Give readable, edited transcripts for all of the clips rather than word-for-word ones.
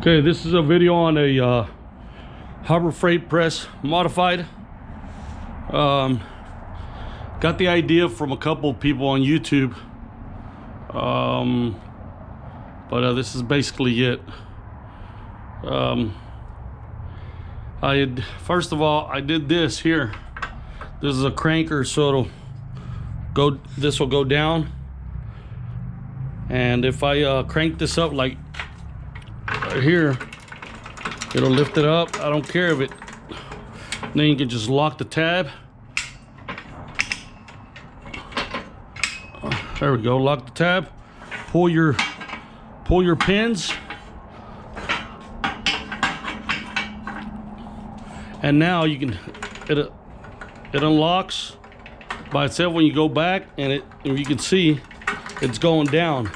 Okay, this is a video on a Harbor Freight press modified. Got the idea from a couple people on YouTube, but this is basically it. First of all, I did this here. This is a cranker, so it'll go. This will go down, and if I crank this up like right here, it'll lift it up. I don't care if it. Then you can just lock the tab. There we go. Lock the tab. Pull your pins, and now you can. It unlocks by itself when you go back, and you can see it's going down.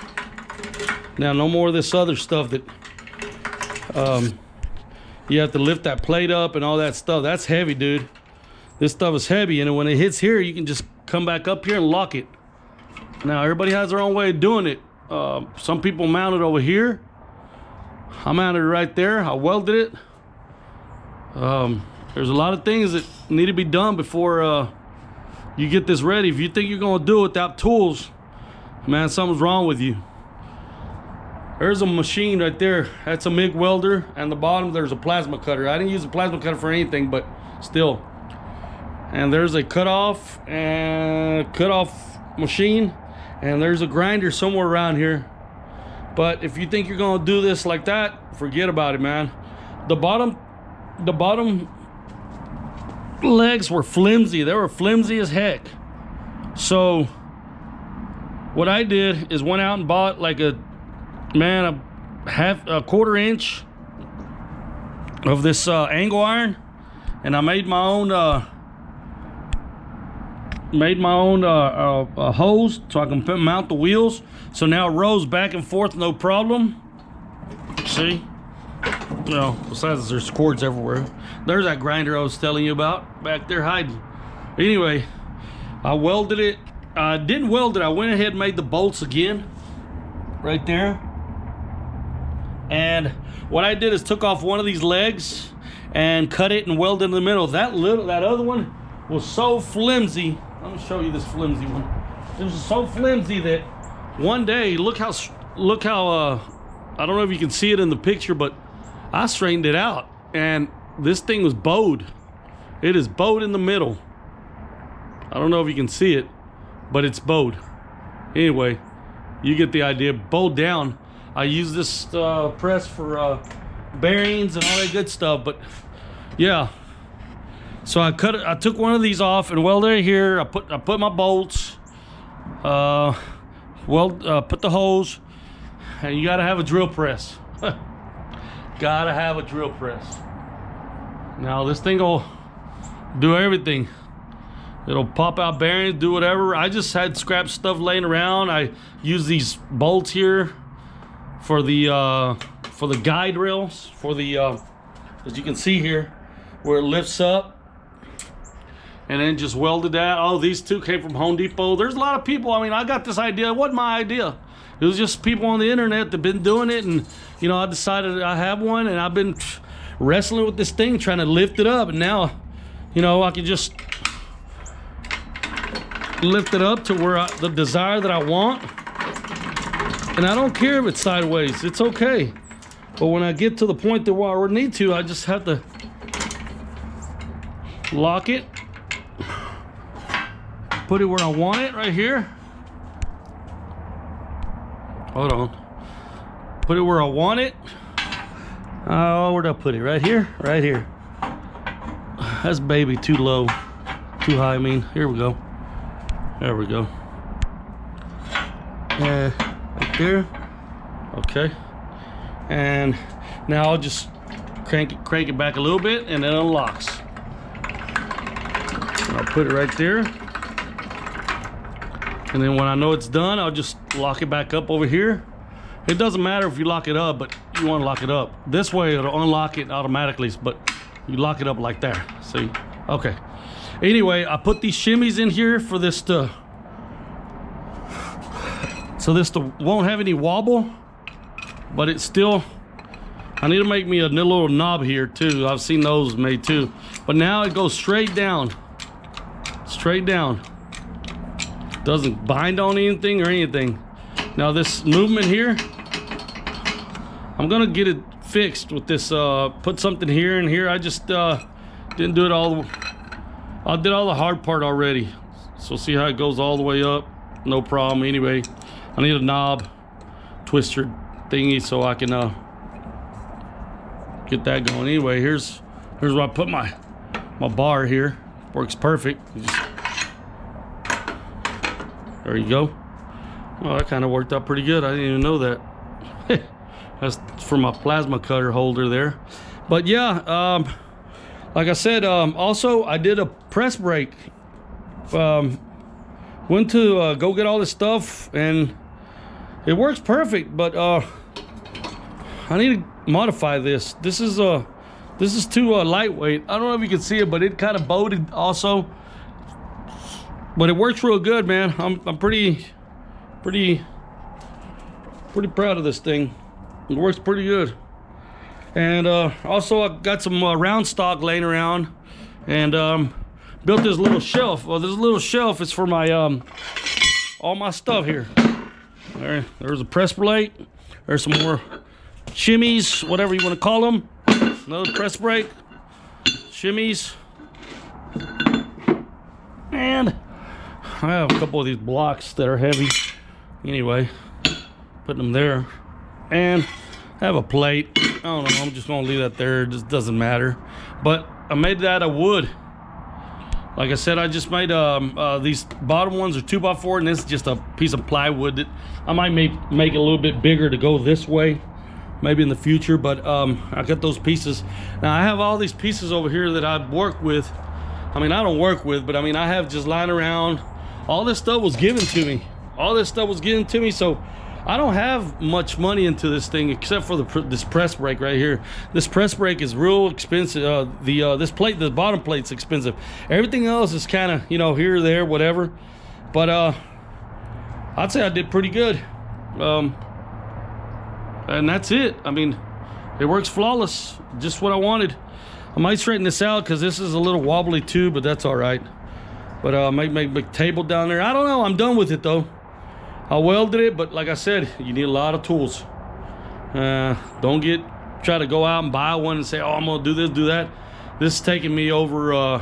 Now, no more of this other stuff that you have to lift that plate up and all that stuff. That's heavy, dude. This stuff is heavy, and when it hits here, you can just come back up here and lock it. Now, everybody has their own way of doing it. Some people mount it over here. I mounted it right there. I welded it. There's a lot of things that need to be done before you get this ready. If you think you're gonna do it without tools, man, something's wrong with you. There's a machine right there. That's a MIG welder, and the bottom there's a plasma cutter. I didn't use a plasma cutter for anything, but still. And there's a cutoff machine, and there's a grinder somewhere around here. But if you think you're gonna do this like that, forget about it, man. The bottom legs were flimsy. They were flimsy as heck. So what I did is went out and bought like a quarter inch of this angle iron, and I made my own hose so I can mount the wheels. So now it rolls back and forth, no problem. See? You know, besides there's cords everywhere. There's that grinder I was telling you about back there hiding. Anyway, I welded it. I didn't weld it. I went ahead and made the bolts again right there. And what I did is took off one of these legs and cut it and welded in the middle. That other one was so flimsy. Let me show you this flimsy one. It was so flimsy that one day, look how I don't know if you can see it in the picture, but I straightened it out, and this thing was bowed. It is bowed in the middle. I don't know if you can see it, but it's bowed. Anyway, you get the idea. Bowed down. I use this press for bearings and all that good stuff, but yeah. So I took one of these off and welded it here. I put my bolts, put the hose, and you gotta have a drill press. Gotta have a drill press. Now this thing will do everything. It'll pop out bearings, do whatever. I just had scrap stuff laying around. I use these bolts here for the guide rails, for the as you can see here, where it lifts up, and then just welded that. Oh, these two came from Home Depot. There's a lot of people. I mean, I got this idea. It wasn't my idea. It was just people on the internet that been doing it, and you know, I decided I have one, and I've been wrestling with this thing, trying to lift it up, and now, you know, I can just lift it up to where the desire that I want, and I don't care if it's sideways. It's okay. But when I get to the point that where I need to, I just have to lock it, put it where I want it, right here. Hold on. Put it where I want it. Oh, where'd I put it? Right here? Right here. That's baby too low. Too high, I mean. Here we go. There we go. Right there. Okay. And now I'll just crank it back a little bit, and it unlocks. I'll put it right there. And then when I know it's done, I'll just lock it back up over here. It doesn't matter if you lock it up, but you want to lock it up. This way it'll unlock it automatically, but you lock it up like that. See? Okay. Anyway, I put these shimmies in here for this to won't have any wobble, but it still I need to make me a little knob here too. I've seen those made too. But now it goes straight down. Straight down. Doesn't bind on anything or anything. Now this movement here, I'm gonna get it fixed with this, put something here and here. I just didn't do it all. I did all the hard part already. So see how it goes all the way up? No problem. Anyway, I need a knob twister thingy so I can get that going. Anyway, here's where I put my bar here. Works perfect. There you go. Well, that kind of worked out pretty good. I didn't even know that. That's for my plasma cutter holder there. But yeah, like I said, also I did a press brake. Went to go get all this stuff and it works perfect, but I need to modify this. This is too lightweight. I don't know if you can see it, but it kind of bowed also. But it works real good, man. I'm pretty proud of this thing. It works pretty good. And also I got some round stock laying around, and built this little shelf. Well, this little shelf is for my all my stuff here. There's a press plate. There's some more shimmies, whatever you want to call them. Another press brake, shimmies, and I have a couple of these blocks that are heavy. Anyway, putting them there, and I have a plate. I don't know, I'm just gonna leave that there. It just doesn't matter. But I made that out of wood. Like I said, I just made these bottom ones are 2x4, and this is just a piece of plywood that I might make it a little bit bigger to go this way, maybe in the future. But I got those pieces. Now I have all these pieces over here that I work with. I mean, I don't work with, but I mean, I have just lying around. All this stuff was given to me. All this stuff was given to me, so I don't have much money into this thing except for this press brake right here. This press brake is real expensive. This plate, the bottom plate's expensive. Everything else is kind of, you know, here or there, whatever. But I'd say I did pretty good. And that's it. I mean, it works flawless. Just what I wanted. I might straighten this out because this is a little wobbly too, but that's all right. But I might make a table down there. I don't know. I'm done with it though. I welded it, but like I said, you need a lot of tools. Don't try to go out and buy one and say, oh, I'm gonna do this, do that. This is taking me over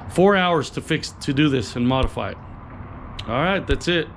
4 hours to do this and modify it. All right, that's it.